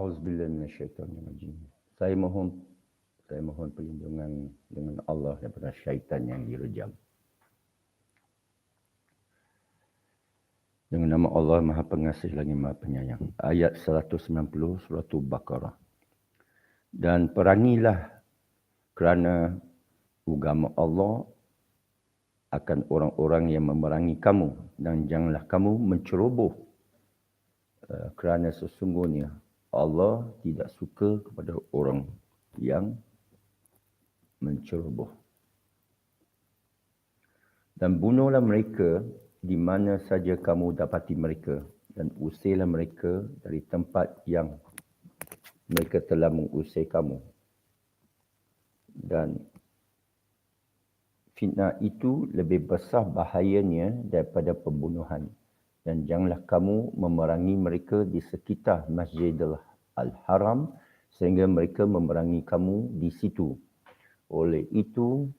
Auzubillahi minasyaitonirrajim. Saya mohon perlindungan dengan Allah daripada syaitan yang direjam. Dengan nama Allah Maha Pengasih lagi Maha Penyayang. Ayat 190 surah Baqarah. Dan perangilah kerana agama Allah akan orang-orang yang memerangi kamu, dan janganlah kamu menceroboh kerana sesungguhnya Allah tidak suka kepada orang yang menceroboh. Dan bunuhlah mereka di mana saja kamu dapati mereka, dan usirlah mereka dari tempat yang mereka telah mengusir kamu. Dan fitnah itu lebih besar bahayanya daripada pembunuhan. Dan janganlah kamu memerangi mereka di sekitar Masjidil Al-Haram sehingga mereka memerangi kamu di situ. Oleh itu,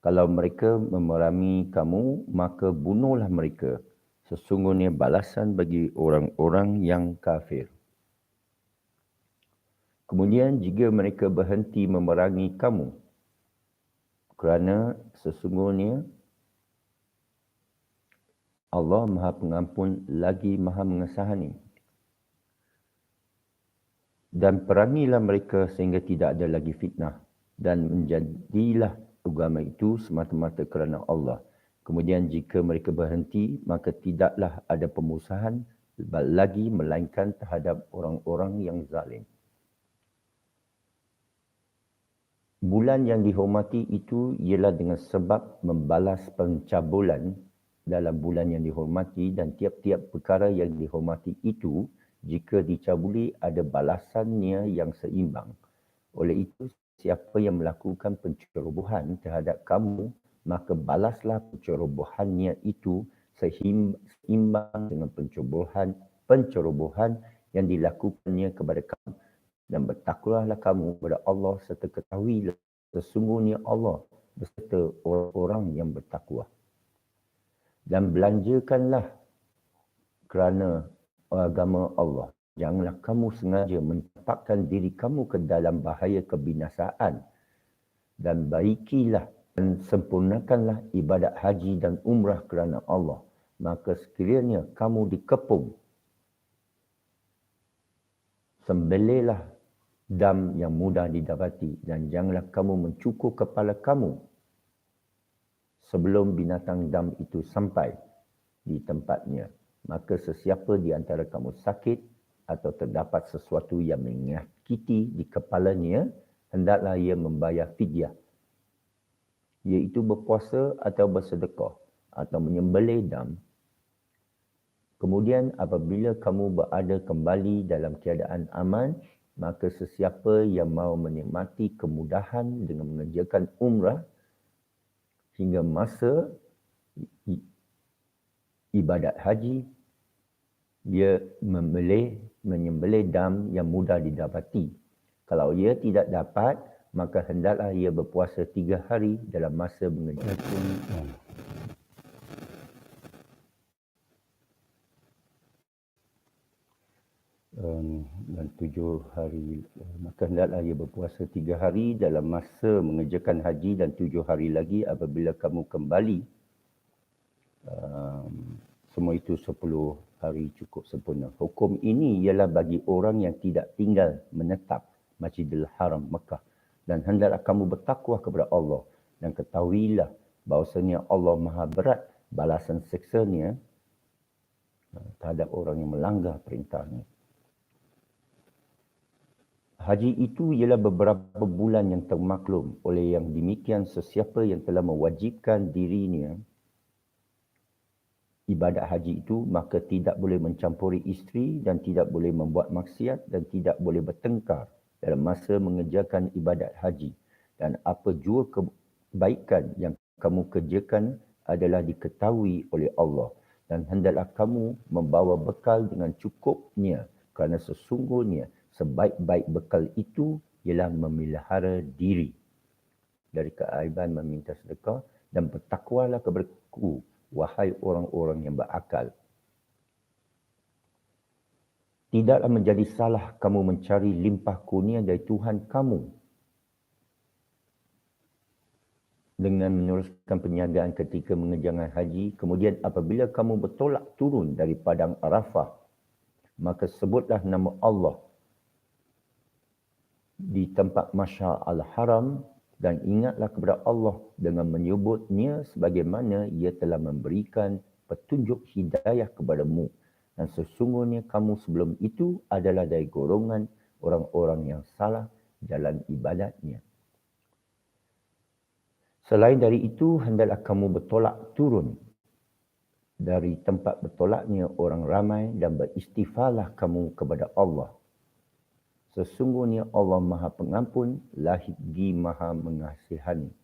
kalau mereka memerangi kamu, maka bunuhlah mereka. Sesungguhnya balasan bagi orang-orang yang kafir. Kemudian jika mereka berhenti memerangi kamu, kerana sesungguhnya Allah Maha Pengampun lagi Maha Mengasihani. Dan perangilah mereka sehingga tidak ada lagi fitnah, dan menjadilah agama itu semata-mata kerana Allah. Kemudian jika mereka berhenti, maka tidaklah ada pemusahan lagi melainkan terhadap orang-orang yang zalim. Bulan yang dihormati itu ialah dengan sebab membalas pencabulan dalam bulan yang dihormati, dan tiap-tiap perkara yang dihormati itu, jika dicabuli, ada balasannya yang seimbang. Oleh itu, siapa yang melakukan pencerobohan terhadap kamu, maka balaslah pencerobohannya itu seimbang dengan pencerobohan yang dilakukannya kepada kamu. Dan bertakwalah kamu kepada Allah serta ketahuilah sesungguhnya Allah beserta orang-orang yang bertakwa. Dan belanjakanlah kerana agama Allah. Janganlah kamu sengaja mencampakkan diri kamu ke dalam bahaya kebinasaan. Dan baikilah dan sempurnakanlah ibadat haji dan umrah kerana Allah. Maka sekiranya kamu dikepung, sembelihlah dam yang mudah didapati, dan janganlah kamu mencukur kepala kamu sebelum binatang dam itu sampai di tempatnya. Maka sesiapa di antara kamu sakit atau terdapat sesuatu yang menyakiti di kepalanya, hendaklah ia membayar fidyah, iaitu berpuasa atau bersedekah atau menyembelih dam. Kemudian apabila kamu berada kembali dalam keadaan aman, maka sesiapa yang mahu menikmati kemudahan dengan mengerjakan umrah hingga masa ibadat haji, dia menyembelih dam yang mudah didapati. Kalau ia tidak dapat, maka hendaklah ia berpuasa 3 hari dalam masa mengerjakan dan 7 hari, maka hendaklah ia berpuasa 3 hari dalam masa mengerjakan haji, dan 7 hari lagi apabila kamu kembali. Semua itu 10 hari cukup sempurna. Hukum ini ialah bagi orang yang tidak tinggal menetap Masjidil Haram Mekah. Dan hendaklah kamu bertakwa kepada Allah, dan ketahuilah bahawasanya Allah Maha berat balasan siksanya terhadap orang yang melanggar perintahnya. Haji itu ialah beberapa bulan yang termaklum. Oleh yang demikian, sesiapa yang telah mewajibkan dirinya ibadat haji itu, maka tidak boleh mencampuri isteri, dan tidak boleh membuat maksiat, dan tidak boleh bertengkar dalam masa mengerjakan ibadat haji. Dan apa jua kebaikan yang kamu kerjakan adalah diketahui oleh Allah. Dan hendaklah kamu membawa bekal dengan cukupnya, kerana sesungguhnya sebaik-baik bekal itu ialah memelihara diri dari keaiban meminta sedekah, dan bertakwalah kepadaku, wahai orang-orang yang berakal. Tidaklah menjadi salah kamu mencari limpah kurnia dari Tuhan kamu dengan meneruskan perniagaan ketika mengerjakan haji. Kemudian apabila kamu bertolak turun dari padang Arafah, maka sebutlah nama Allah di tempat Masyar al-Haram dan ingatlah kepada Allah dengan menyebutnya sebagaimana ia telah memberikan petunjuk hidayah kepadamu. Dan sesungguhnya kamu sebelum itu adalah dari golongan orang-orang yang salah jalan ibadatnya. Selain dari itu, hendaklah kamu bertolak turun dari tempat bertolaknya orang ramai dan beristighfarlah kamu kepada Allah. Sesungguhnya Allah Maha Pengampun, lagi Maha Mengasihani.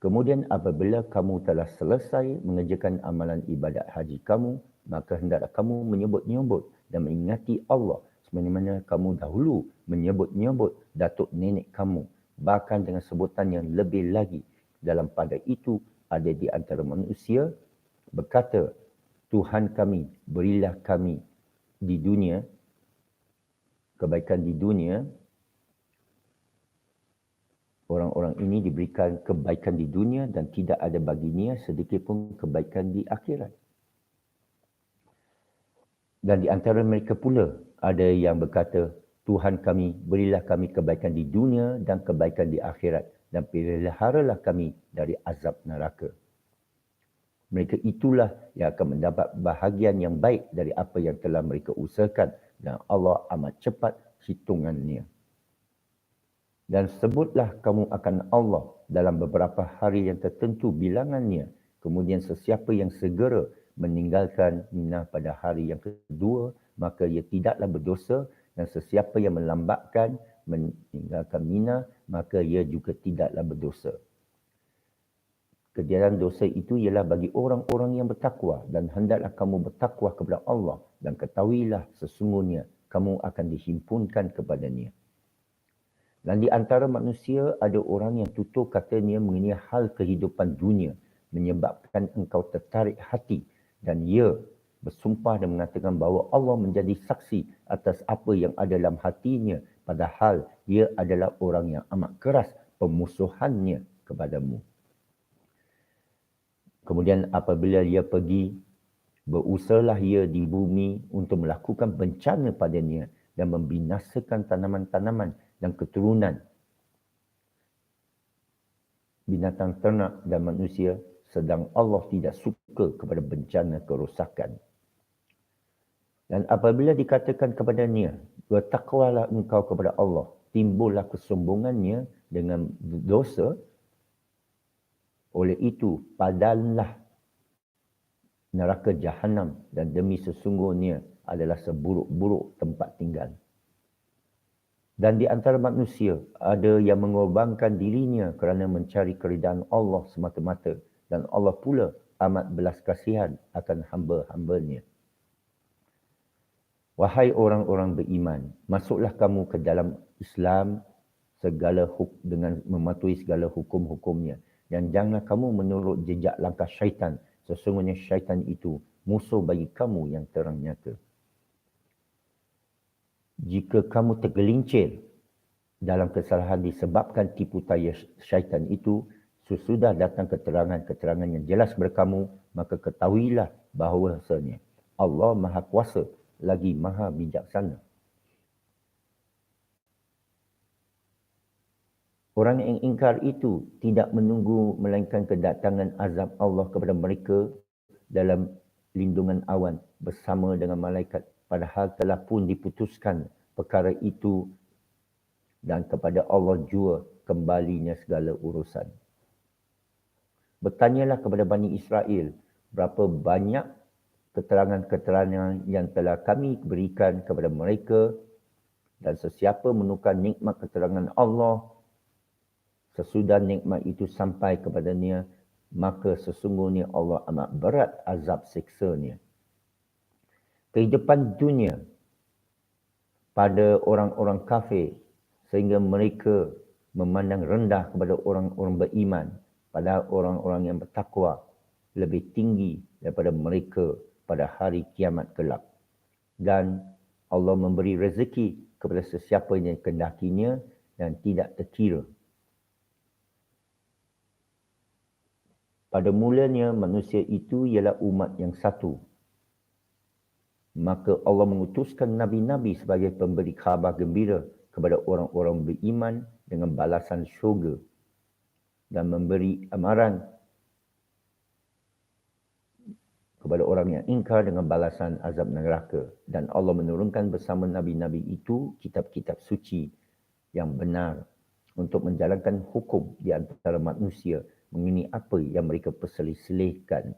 Kemudian apabila kamu telah selesai mengerjakan amalan ibadat haji kamu, maka hendaklah kamu menyebut-nyebut dan mengingati Allah sebagaimana kamu dahulu menyebut-nyebut datuk nenek kamu, bahkan dengan sebutan yang lebih lagi. Dalam pada itu ada di antara manusia berkata, Tuhan kami, berilah kami di dunia, kebaikan di dunia. Orang-orang ini diberikan kebaikan di dunia dan tidak ada baginya sedikit pun kebaikan di akhirat. Dan di antara mereka pula ada yang berkata, Tuhan kami, berilah kami kebaikan di dunia dan kebaikan di akhirat dan peliharalah kami dari azab neraka. Mereka itulah yang akan mendapat bahagian yang baik dari apa yang telah mereka usahakan dan Allah amat cepat hitungannya. Dan sebutlah kamu akan Allah dalam beberapa hari yang tertentu bilangannya. Kemudian sesiapa yang segera meninggalkan Mina pada hari yang kedua, maka ia tidaklah berdosa. Dan sesiapa yang melambatkan meninggalkan Mina, maka ia juga tidaklah berdosa. Kejadian dosa itu ialah bagi orang-orang yang bertakwa. Dan hendaklah kamu bertakwa kepada Allah. Dan ketahuilah sesungguhnya kamu akan dihimpunkan kepadanya. Dan di antara manusia ada orang yang tutur katanya mengenai hal kehidupan dunia menyebabkan engkau tertarik hati dan ia bersumpah dan mengatakan bahawa Allah menjadi saksi atas apa yang ada dalam hatinya padahal ia adalah orang yang amat keras pemusuhannya kepadamu. Kemudian apabila ia pergi, berusahalah ia di bumi untuk melakukan bencana padanya dan membinasakan tanaman-tanaman dan keturunan binatang ternak dan manusia, sedang Allah tidak suka kepada bencana kerosakan. Dan apabila dikatakan kepadanya, bertakwalah engkau kepada Allah, timbullah kesombongannya dengan dosa, oleh itu padanlah neraka Jahannam dan demi sesungguhnya adalah seburuk-buruk tempat tinggal. Dan di antara manusia, ada yang mengorbankan dirinya kerana mencari keridaan Allah semata-mata. Dan Allah pula amat belas kasihan akan hamba-hambanya. Wahai orang-orang beriman, masuklah kamu ke dalam Islam dengan mematuhi segala hukum-hukumnya. Dan janganlah kamu menurut jejak langkah syaitan. Sesungguhnya syaitan itu musuh bagi kamu yang terang nyata. Jika kamu tergelincir dalam kesalahan disebabkan tipu daya syaitan itu, sesudah datang keterangan-keterangan yang jelas kepada kamu, maka ketahuilah bahawasanya Allah Maha Kuasa lagi Maha Bijaksana. Orang yang ingkar itu tidak menunggu melainkan kedatangan azab Allah kepada mereka dalam lindungan awan bersama dengan malaikat. Padahal telah pun diputuskan perkara itu dan kepada Allah jua kembalinya segala urusan. Bertanyalah kepada Bani Israel, berapa banyak keterangan-keterangan yang telah kami berikan kepada mereka dan sesiapa menukar nikmat keterangan Allah, sesudah nikmat itu sampai kepadanya, maka sesungguhnya Allah amat berat azab siksanya. Kehidupan dunia pada orang-orang kafir sehingga mereka memandang rendah kepada orang-orang beriman, padahal orang-orang yang bertakwa lebih tinggi daripada mereka pada hari kiamat kelak. dan Allah memberi rezeki kepada sesiapa yang kehendakinya dan tidak terkira. Pada mulanya manusia itu ialah umat yang satu. Maka Allah mengutuskan nabi-nabi sebagai pemberi khabar gembira kepada orang-orang beriman dengan balasan syurga dan memberi amaran kepada orang yang ingkar dengan balasan azab neraka. Dan Allah menurunkan bersama nabi-nabi itu kitab-kitab suci yang benar untuk menjalankan hukum di antara manusia mengenai apa yang mereka perselisihkan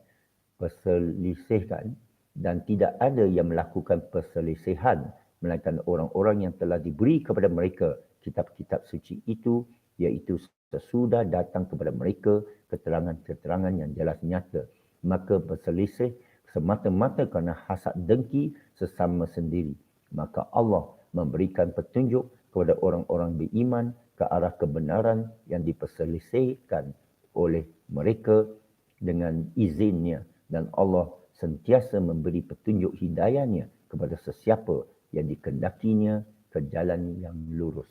dan tidak ada yang melakukan perselisihan melainkan orang-orang yang telah diberi kepada mereka kitab-kitab suci itu, iaitu sesudah datang kepada mereka keterangan-keterangan yang jelas nyata. Maka berselisih semata-mata kerana hasad dengki sesama sendiri. Maka Allah memberikan petunjuk kepada orang-orang beriman ke arah kebenaran yang diperselisihkan oleh mereka dengan izinnya, dan Allah sentiasa memberi petunjuk hidayahnya kepada sesiapa yang dikehendakinya ke jalan yang lurus.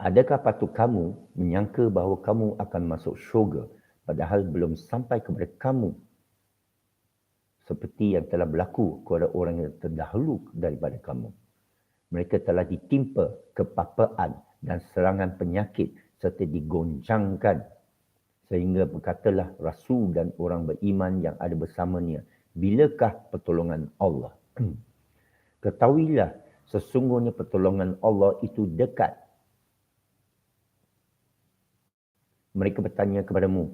Adakah patut kamu menyangka bahawa kamu akan masuk syurga padahal belum sampai kepada kamu seperti yang telah berlaku kepada orang yang terdahulu daripada kamu? Mereka telah ditimpa kepapaan dan serangan penyakit serta digoncangkan sehingga berkatalah Rasul dan orang beriman yang ada bersamanya, bilakah pertolongan Allah? Ketahuilah sesungguhnya pertolongan Allah itu dekat. Mereka bertanya kepadamu,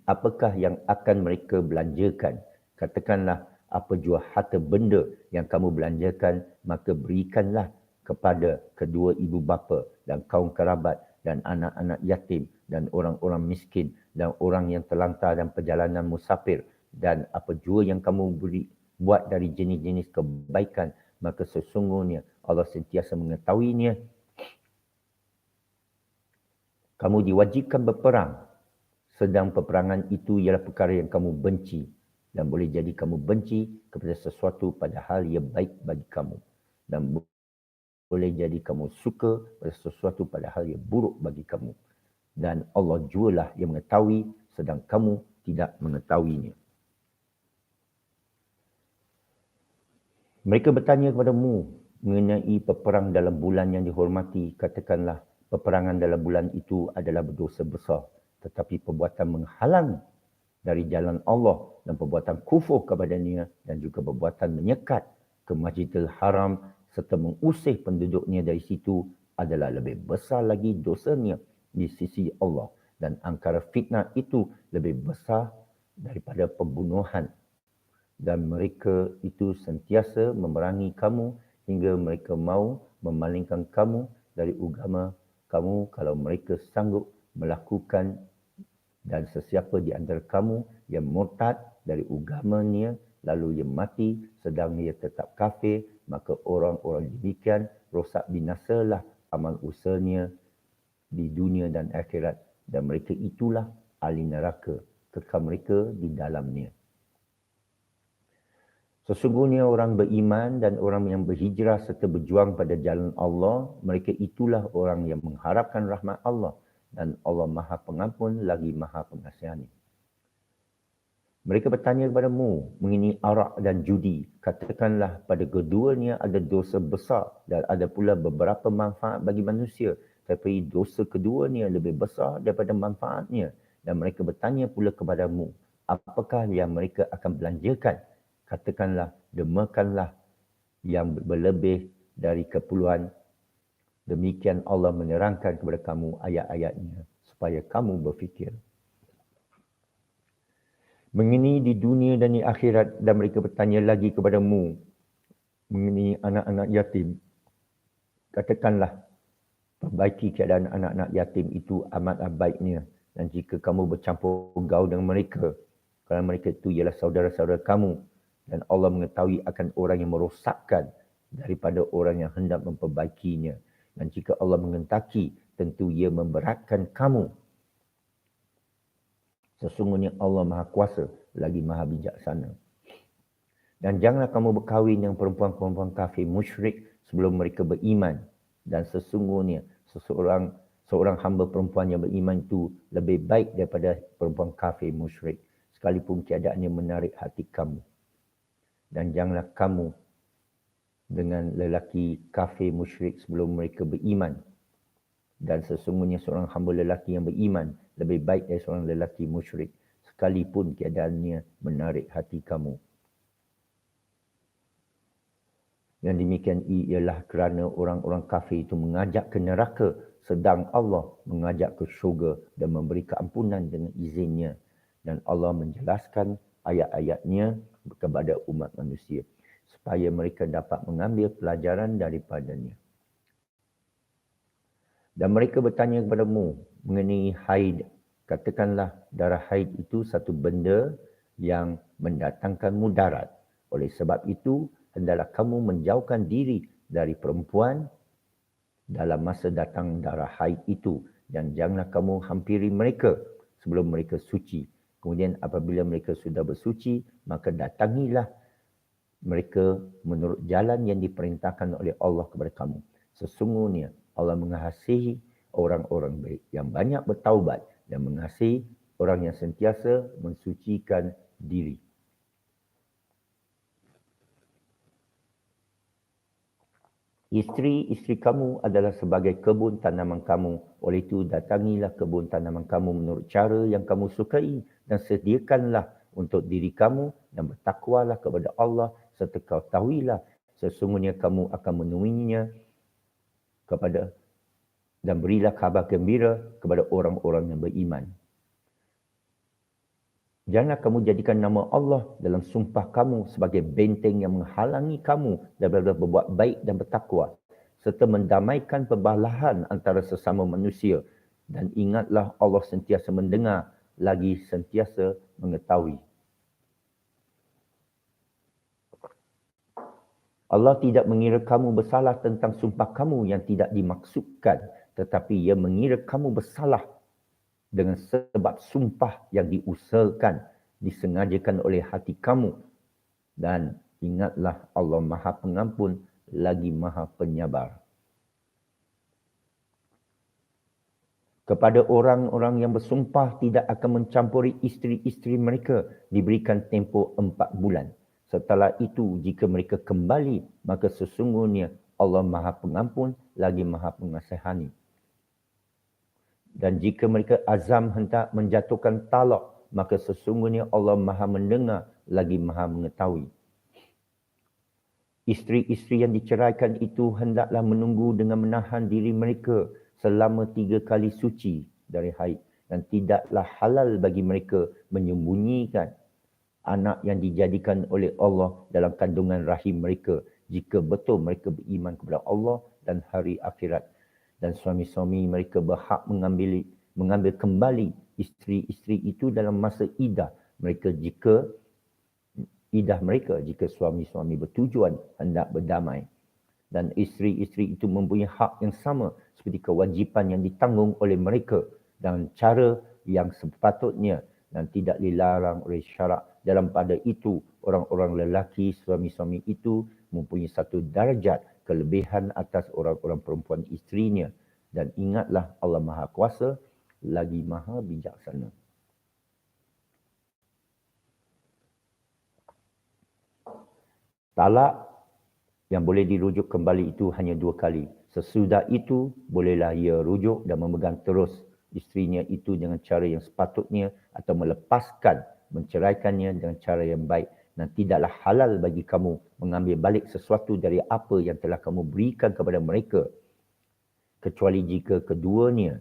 apakah yang akan mereka belanjakan? Katakanlah, apa jua harta benda yang kamu belanjakan, maka berikanlah kepada kedua ibu bapa dan kaum kerabat dan anak-anak yatim dan orang-orang miskin dan orang yang terlantar dan perjalanan musafir, dan apa jua yang kamu buat dari jenis-jenis kebaikan, maka sesungguhnya Allah sentiasa mengetahuinya. Kamu diwajibkan berperang, sedang peperangan itu ialah perkara yang kamu benci, dan boleh jadi kamu benci kepada sesuatu padahal ia baik bagi kamu, dan boleh jadi kamu suka pada sesuatu padahal ia buruk bagi kamu. Dan Allah jualah yang mengetahui sedang kamu tidak mengetahuinya. Mereka bertanya kepadamu mengenai peperang dalam bulan yang dihormati. Katakanlah, peperangan dalam bulan itu adalah berdosa besar, tetapi perbuatan menghalang dari jalan Allah dan perbuatan kufur kepadanya dan juga perbuatan menyekat ke Masjidil Haram serta mengusir penduduknya dari situ adalah lebih besar lagi dosanya di sisi Allah, dan angkara fitnah itu lebih besar daripada pembunuhan. Dan mereka itu sentiasa memerangi kamu hingga mereka mahu memalingkan kamu dari agama kamu kalau mereka sanggup melakukan. Dan sesiapa di antara kamu yang murtad dari agamanya lalu ia mati sedang ia tetap kafir, maka orang-orang demikian rosak binasalah amal usahanya di dunia dan akhirat, dan mereka itulah ahli neraka, kekal mereka di dalamnya. Sesungguhnya orang beriman dan orang yang berhijrah serta berjuang pada jalan Allah, mereka itulah orang yang mengharapkan rahmat Allah, dan Allah Maha Pengampun lagi Maha Pengasihani. Mereka bertanya kepadamu mengenai arak dan judi. Katakanlah, pada keduanya ada dosa besar dan ada pula beberapa manfaat bagi manusia. Tapi dosa keduanya lebih besar daripada manfaatnya. Dan mereka bertanya pula kepadamu, apakah yang mereka akan belanjakan? Katakanlah, dermakanlah yang berlebih dari keperluan. Demikian Allah menerangkan kepada kamu ayat-ayatnya supaya kamu berfikir. Mengenai di dunia dan di akhirat, dan mereka bertanya lagi kepadamu mengenai anak-anak yatim. Katakanlah, perbaiki keadaan anak-anak yatim itu amatlah baiknya. Dan jika kamu bercampur gaul dengan mereka, kerana mereka itu ialah saudara-saudara kamu, dan Allah mengetahui akan orang yang merosakkan daripada orang yang hendak memperbaikinya. Dan jika Allah menghendaki, tentu ia memberatkan kamu. Sesungguhnya Allah Maha Kuasa lagi Maha Bijaksana. Dan janganlah kamu berkahwin dengan perempuan-perempuan kafir musyrik sebelum mereka beriman. Dan sesungguhnya seorang hamba perempuan yang beriman itu lebih baik daripada perempuan kafir musyrik, sekalipun keadaannya menarik hati kamu. Dan janganlah kamu dengan lelaki kafir musyrik sebelum mereka beriman. Dan sesungguhnya seorang hamba lelaki yang beriman lebih baik dari seorang lelaki musyrik, sekalipun keadaannya menarik hati kamu. Yang demikian ialah kerana orang-orang kafir itu mengajak ke neraka, sedang Allah mengajak ke syurga dan memberi keampunan dengan izinnya. Dan Allah menjelaskan ayat-ayatnya kepada umat manusia, supaya mereka dapat mengambil pelajaran daripadanya. Dan mereka bertanya kepadamu mengenai haid. Katakanlah, darah haid itu satu benda yang mendatangkan mudarat. Oleh sebab itu, hendaklah kamu menjauhkan diri dari perempuan dalam masa datang darah haid itu. Dan janganlah kamu hampiri mereka sebelum mereka suci. Kemudian apabila mereka sudah bersuci, maka datangilah mereka menurut jalan yang diperintahkan oleh Allah kepada kamu. Sesungguhnya Allah mengasihi orang-orang baik yang banyak bertaubat dan mengasihi orang yang sentiasa mensucikan diri. Isteri-isteri kamu adalah sebagai kebun tanaman kamu. Oleh itu, datangilah kebun tanaman kamu menurut cara yang kamu sukai dan sediakanlah untuk diri kamu dan bertakwalah kepada Allah serta kau tahuilah sesungguhnya kamu akan menemuinya kepada dan berilah kabar gembira kepada orang-orang yang beriman. Janganlah kamu jadikan nama Allah dalam sumpah kamu sebagai benteng yang menghalangi kamu daripada berbuat baik dan bertakwa, serta mendamaikan perbalahan antara sesama manusia. Dan ingatlah Allah sentiasa mendengar, lagi sentiasa mengetahui. Allah tidak mengira kamu bersalah tentang sumpah kamu yang tidak dimaksudkan, tetapi Ia mengira kamu bersalah dengan sebab sumpah yang diusahakan, disengajakan oleh hati kamu. Dan ingatlah Allah Maha Pengampun lagi Maha Penyabar. Kepada orang-orang yang bersumpah tidak akan mencampuri isteri-isteri mereka, diberikan tempoh 4 bulan. Setelah itu, jika mereka kembali, maka sesungguhnya Allah Maha Pengampun lagi Maha Pengasihani. Dan jika mereka azam hendak menjatuhkan talak, maka sesungguhnya Allah Maha mendengar lagi Maha mengetahui. Isteri-isteri yang diceraikan itu hendaklah menunggu dengan menahan diri mereka selama 3 kali suci dari haid. Dan tidaklah halal bagi mereka menyembunyikan anak yang dijadikan oleh Allah dalam kandungan rahim mereka, jika betul mereka beriman kepada Allah dan hari akhirat. Dan suami-suami mereka berhak mengambil kembali isteri-isteri itu dalam masa iddah mereka jika suami-suami bertujuan hendak berdamai. Dan isteri-isteri itu mempunyai hak yang sama seperti kewajipan yang ditanggung oleh mereka dengan cara yang sepatutnya dan tidak dilarang oleh syarak. Dalam pada itu, orang-orang lelaki suami-suami itu mempunyai satu darjat kelebihan atas orang-orang perempuan isterinya. Dan ingatlah Allah Maha Kuasa lagi Maha Bijaksana. Talak yang boleh dirujuk kembali itu hanya 2 kali. Sesudah itu, bolehlah ia rujuk dan memegang terus isterinya itu dengan cara yang sepatutnya atau melepaskan, menceraikannya dengan cara yang baik. Dan tidaklah halal bagi kamu mengambil balik sesuatu dari apa yang telah kamu berikan kepada mereka, kecuali jika keduanya,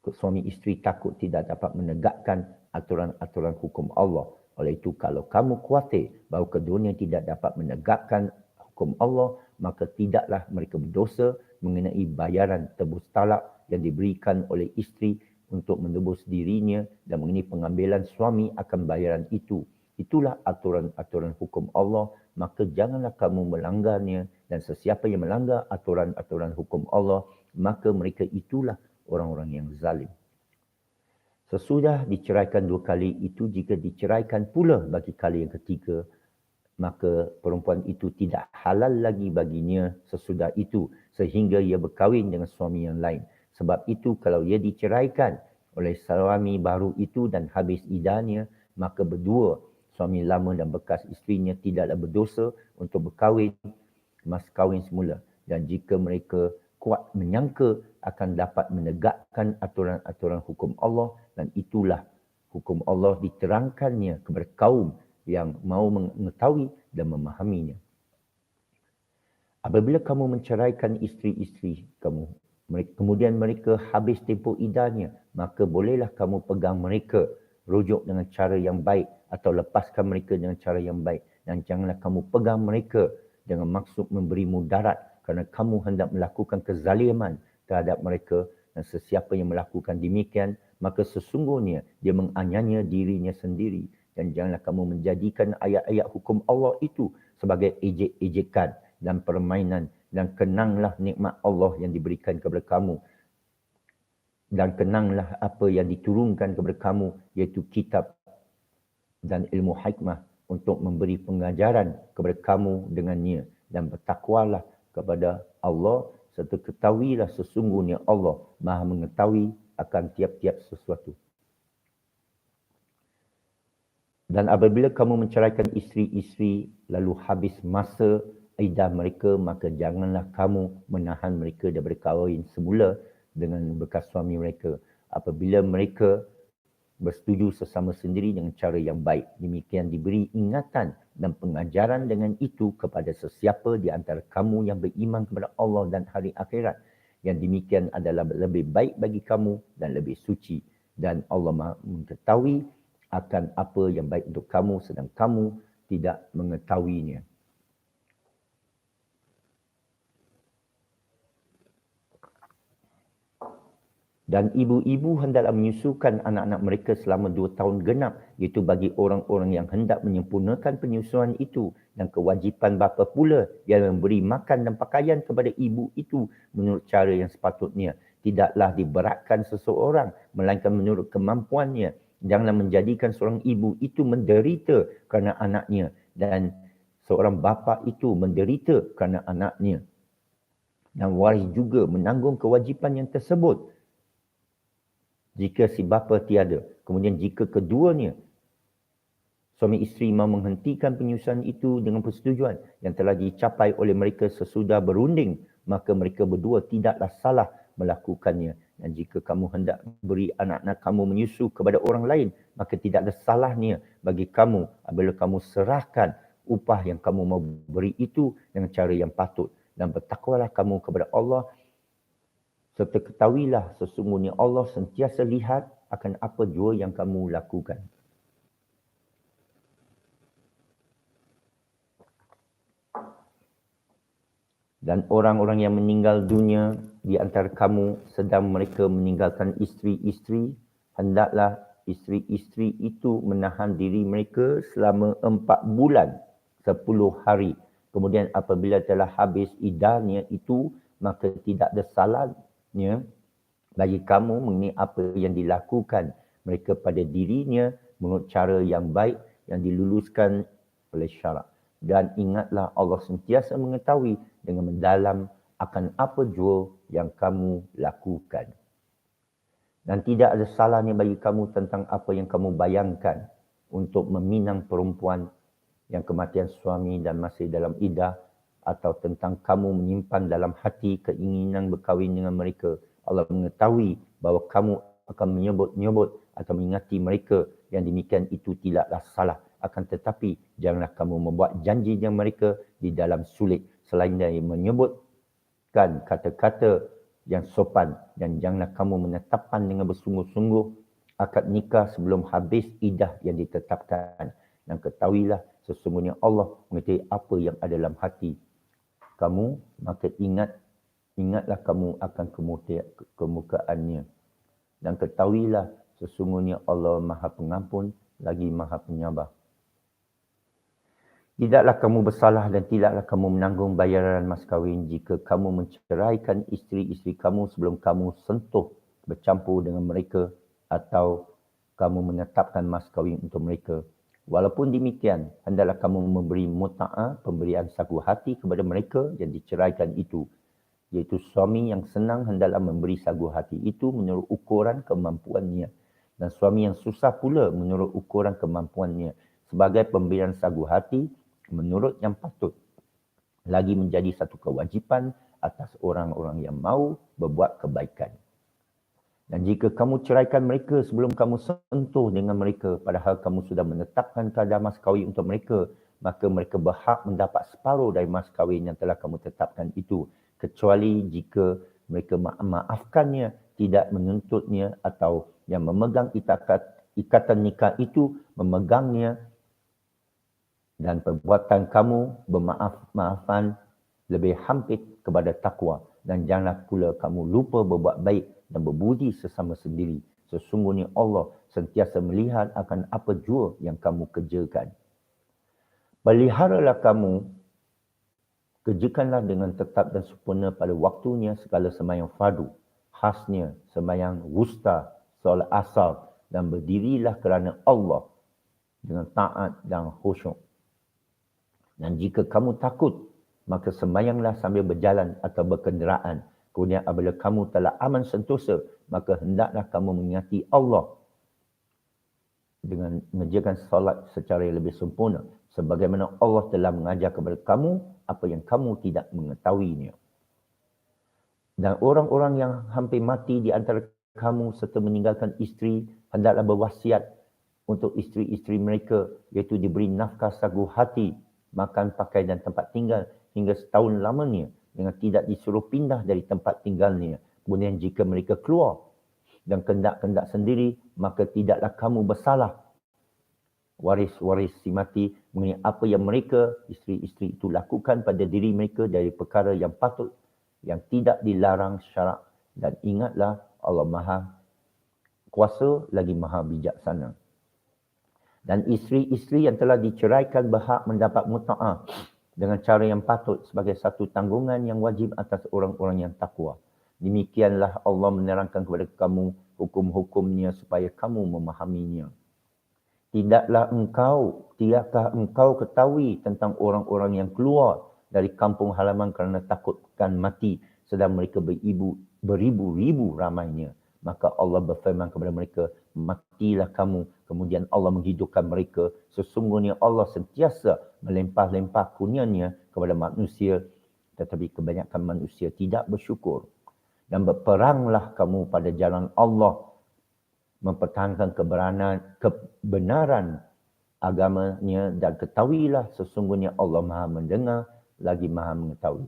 suami isteri, takut tidak dapat menegakkan aturan-aturan hukum Allah. Oleh itu, kalau kamu khawatir bahawa keduanya tidak dapat menegakkan hukum Allah, maka tidaklah mereka berdosa mengenai bayaran tebus talak yang diberikan oleh isteri untuk menebus dirinya dan mengenai pengambilan suami akan bayaran itu. Itulah aturan-aturan hukum Allah, maka janganlah kamu melanggarnya. Dan sesiapa yang melanggar aturan-aturan hukum Allah, maka mereka itulah orang-orang yang zalim. Sesudah diceraikan 2 kali itu, jika diceraikan pula bagi kali yang ketiga, maka perempuan itu tidak halal lagi baginya sesudah itu sehingga ia berkahwin dengan suami yang lain. Sebab itu kalau ia diceraikan oleh suami baru itu dan habis iddahnya, maka berdua suami lama dan bekas isterinya tidaklah berdosa untuk berkahwin mas kahwin semula. Dan jika mereka kuat menyangka akan dapat menegakkan aturan-aturan hukum Allah, dan itulah hukum Allah diterangkannya kepada kaum yang mau mengetahui dan memahaminya. Apabila kamu menceraikan isteri-isteri kamu, kemudian mereka habis tempoh iddahnya, maka bolehlah kamu pegang mereka, rujuk dengan cara yang baik atau lepaskan mereka dengan cara yang baik. Dan janganlah kamu pegang mereka dengan maksud memberi mudarat kerana kamu hendak melakukan kezaliman terhadap mereka, dan sesiapa yang melakukan demikian, maka sesungguhnya dia menganiaya dirinya sendiri. Dan janganlah kamu menjadikan ayat-ayat hukum Allah itu sebagai ejek-ejekan dan permainan, dan kenanglah nikmat Allah yang diberikan kepada kamu, dan kenanglah apa yang diturunkan kepada kamu, iaitu kitab dan ilmu hikmah untuk memberi pengajaran kepada kamu dengannya, dan bertakwalah kepada Allah, serta ketahuilah sesungguhnya Allah Maha mengetahui akan tiap-tiap sesuatu. Dan apabila kamu menceraikan isteri-isteri lalu habis masa iddah mereka, maka janganlah kamu menahan mereka daripada kahwin semula dengan bekas suami mereka apabila mereka bersetuju sesama sendiri dengan cara yang baik. Demikian diberi ingatan dan pengajaran dengan itu kepada sesiapa di antara kamu yang beriman kepada Allah dan hari akhirat. Yang demikian adalah lebih baik bagi kamu dan lebih suci. Dan Allah Maha mengetahui akan apa yang baik untuk kamu sedang kamu tidak mengetahuinya. Dan ibu-ibu hendaklah menyusukan anak-anak mereka selama 2 tahun genap, iaitu bagi orang-orang yang hendak menyempurnakan penyusuan itu. Dan kewajipan bapa pula yang memberi makan dan pakaian kepada ibu itu menurut cara yang sepatutnya. Tidaklah diberatkan seseorang, melainkan menurut kemampuannya. Janganlah menjadikan seorang ibu itu menderita kerana anaknya, dan seorang bapa itu menderita kerana anaknya. Dan waris juga menanggung kewajipan yang tersebut jika si bapa tiada. Kemudian jika keduanya, suami isteri mahu menghentikan penyusuan itu dengan persetujuan yang telah dicapai oleh mereka sesudah berunding, maka mereka berdua tidaklah salah melakukannya. Dan jika kamu hendak beri anak-anak kamu menyusu kepada orang lain, maka tidak ada salahnya bagi kamu apabila kamu serahkan upah yang kamu mahu beri itu dengan cara yang patut. Dan bertakwalah kamu kepada Allah, serta ketahuilah sesungguhnya Allah sentiasa lihat akan apa jua yang kamu lakukan. Dan orang-orang yang meninggal dunia di antara kamu sedang mereka meninggalkan isteri-isteri, hendaklah isteri-isteri itu menahan diri mereka selama 4 bulan 10 hari. Kemudian apabila telah habis iddahnya itu, maka tidak ada salahnya bagi kamu mengenai apa yang dilakukan mereka pada dirinya menurut cara yang baik yang diluluskan oleh syarak. Dan ingatlah Allah sentiasa mengetahui dengan mendalam akan apa jua yang kamu lakukan. Dan tidak ada salahnya bagi kamu tentang apa yang kamu bayangkan untuk meminang perempuan yang kematian suami dan masih dalam iddah, atau tentang kamu menyimpan dalam hati keinginan berkahwin dengan mereka. Allah mengetahui bahawa kamu akan menyebut-nyebut atau mengingati mereka, yang demikian itu tidaklah salah. Akan tetapi janganlah kamu membuat janji dengan mereka di dalam sulit selain dari menyebutkan kata-kata yang sopan, dan janganlah kamu menetapkan dengan bersungguh-sungguh akad nikah sebelum habis iddah yang ditetapkan. Dan ketahuilah sesungguhnya Allah mengetahui apa yang ada dalam hati kamu, maka ingatlah kamu akan kemukaannya. Dan ketahuilah sesungguhnya Allah Maha Pengampun lagi Maha Penyabar. Tidaklah kamu bersalah dan tidaklah kamu menanggung bayaran mas kahwin jika kamu menceraikan isteri-isteri kamu sebelum kamu sentuh bercampur dengan mereka, atau kamu menetapkan mas kahwin untuk mereka. Walaupun demikian, hendaklah kamu memberi muta'ah, pemberian sagu hati kepada mereka yang diceraikan itu. Iaitu suami yang senang hendaklah memberi sagu hati itu menurut ukuran kemampuannya. Dan suami yang susah pula menurut ukuran kemampuannya. Sebagai pemberian sagu hati menurut yang patut. Lagi menjadi satu kewajipan atas orang-orang yang mahu berbuat kebaikan. Dan jika kamu ceraikan mereka sebelum kamu sentuh dengan mereka, padahal kamu sudah menetapkan kadar mas kahwin untuk mereka, maka mereka berhak mendapat separuh dari mas kahwin yang telah kamu tetapkan itu, kecuali jika mereka maafkannya, tidak menuntutnya, atau yang memegang ikatan nikah itu memegangnya, dan perbuatan kamu bermaaf-maafan lebih hampir kepada takwa. Dan janganlah pula kamu lupa berbuat baik dan berbudi sesama sendiri. Sesungguhnya Allah sentiasa melihat akan apa jua yang kamu kerjakan. Peliharalah kamu, kerjakanlah dengan tetap dan sempurna pada waktunya segala sembahyang fardu, khasnya sembahyang wusta, solat asar, dan berdirilah kerana Allah dengan taat dan khusyuk. Dan jika kamu takut, maka sembahyanglah sambil berjalan atau berkenderaan. Kemudian apabila kamu telah aman sentosa, maka hendaklah kamu mengingati Allah dengan mengerjakan solat secara yang lebih sempurna. Sebagaimana Allah telah mengajar kepada kamu apa yang kamu tidak mengetahuinya. Dan orang-orang yang hampir mati di antara kamu serta meninggalkan isteri, hendaklah berwasiat untuk isteri-isteri mereka, iaitu diberi nafkah sagu hati, makan, pakai dan tempat tinggal hingga setahun lamanya dengan tidak disuruh pindah dari tempat tinggalnya. Kemudian jika mereka keluar dan kendak-kendak sendiri, maka tidaklah kamu bersalah, waris-waris si mati, mengenai apa yang mereka, isteri-isteri itu lakukan pada diri mereka dari perkara yang patut, yang tidak dilarang syarak. Dan ingatlah Allah Maha Kuasa lagi Maha Bijaksana. Dan isteri-isteri yang telah diceraikan berhak mendapat muta'ah dengan cara yang patut sebagai satu tanggungan yang wajib atas orang-orang yang takwa. Demikianlah Allah menerangkan kepada kamu hukum-hukumnya supaya kamu memahaminya. Tidakkah engkau ketahui tentang orang-orang yang keluar dari kampung halaman kerana takutkan mati, sedang mereka beribu-ribu ramainya. Maka Allah berfirman kepada mereka, matilah kamu. Kemudian Allah menghidupkan mereka. Sesungguhnya Allah sentiasa melimpah-limpah kurnianya kepada manusia, tetapi kebanyakan manusia tidak bersyukur. Dan berperanglah kamu pada jalan Allah, mempertahankan kebenaran agamanya, dan ketahuilah sesungguhnya Allah Maha mendengar lagi Maha mengetahui.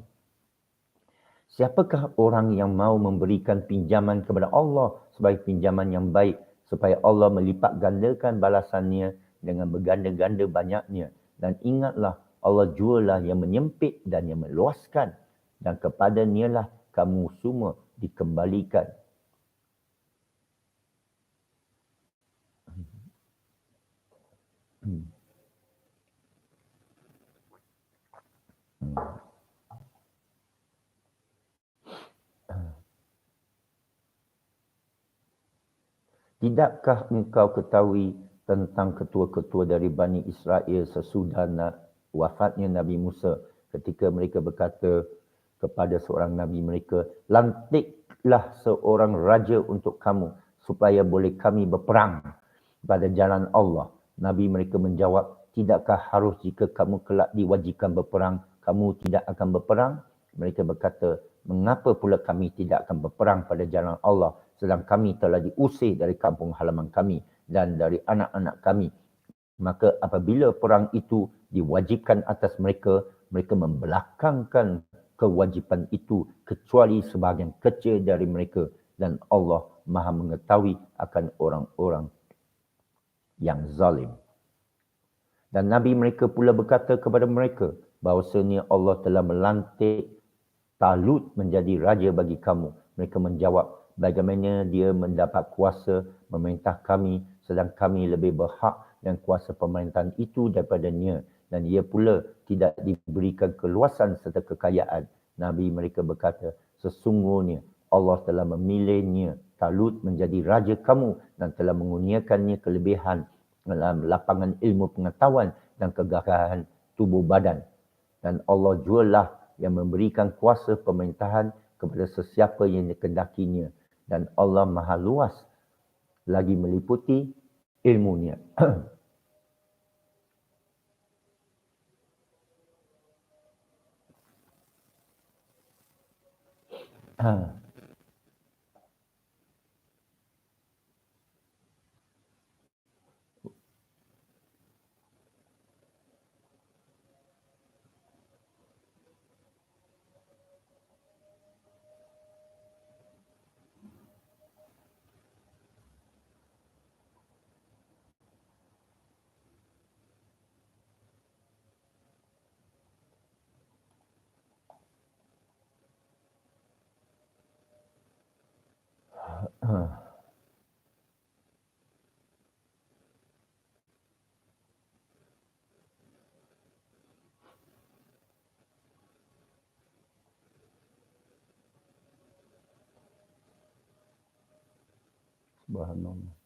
Siapakah orang yang mau memberikan pinjaman kepada Allah sebagai pinjaman yang baik, supaya Allah melipat gandakan balasannya dengan berganda-ganda banyaknya. Dan ingatlah, Allah jualah yang menyempit dan yang meluaskan, dan kepadanya lah kamu semua dikembalikan. Tidakkah engkau ketahui tentang ketua-ketua dari Bani Israel sesudah wafatnya Nabi Musa, ketika mereka berkata kepada seorang Nabi mereka, lantiklah seorang raja untuk kamu, supaya boleh kami berperang pada jalan Allah. Nabi mereka menjawab, tidakkah harus jika kamu kelak diwajibkan berperang, kamu tidak akan berperang? Mereka berkata, mengapa pula kami tidak akan berperang pada jalan Allah, sedang kami telah diusir dari kampung halaman kami dan dari anak-anak kami. Maka apabila perang itu diwajibkan atas mereka, mereka membelakangkan kewajipan itu kecuali sebahagian kecil dari mereka, dan Allah Maha mengetahui akan orang-orang yang zalim. Dan Nabi mereka pula berkata kepada mereka bahawasanya Allah telah melantik Talut menjadi raja bagi kamu. Mereka menjawab, bagaimana dia mendapat kuasa memerintah kami, sedang kami lebih berhak dan kuasa pemerintahan itu daripadanya, dan ia pula tidak diberikan keluasan serta kekayaan. Nabi mereka berkata, sesungguhnya Allah telah memilihnya Talut menjadi raja kamu dan telah mengurniakannya kelebihan dalam lapangan ilmu pengetahuan dan kegagahan tubuh badan. Dan Allah jualah yang memberikan kuasa pemerintahan kepada sesiapa yang dikehendakinya. Dan Allah Maha Luas lagi meliputi ilmunya. Subhanallah.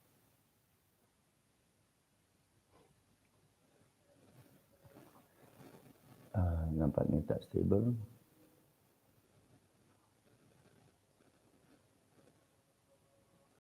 Nampaknya tak stable.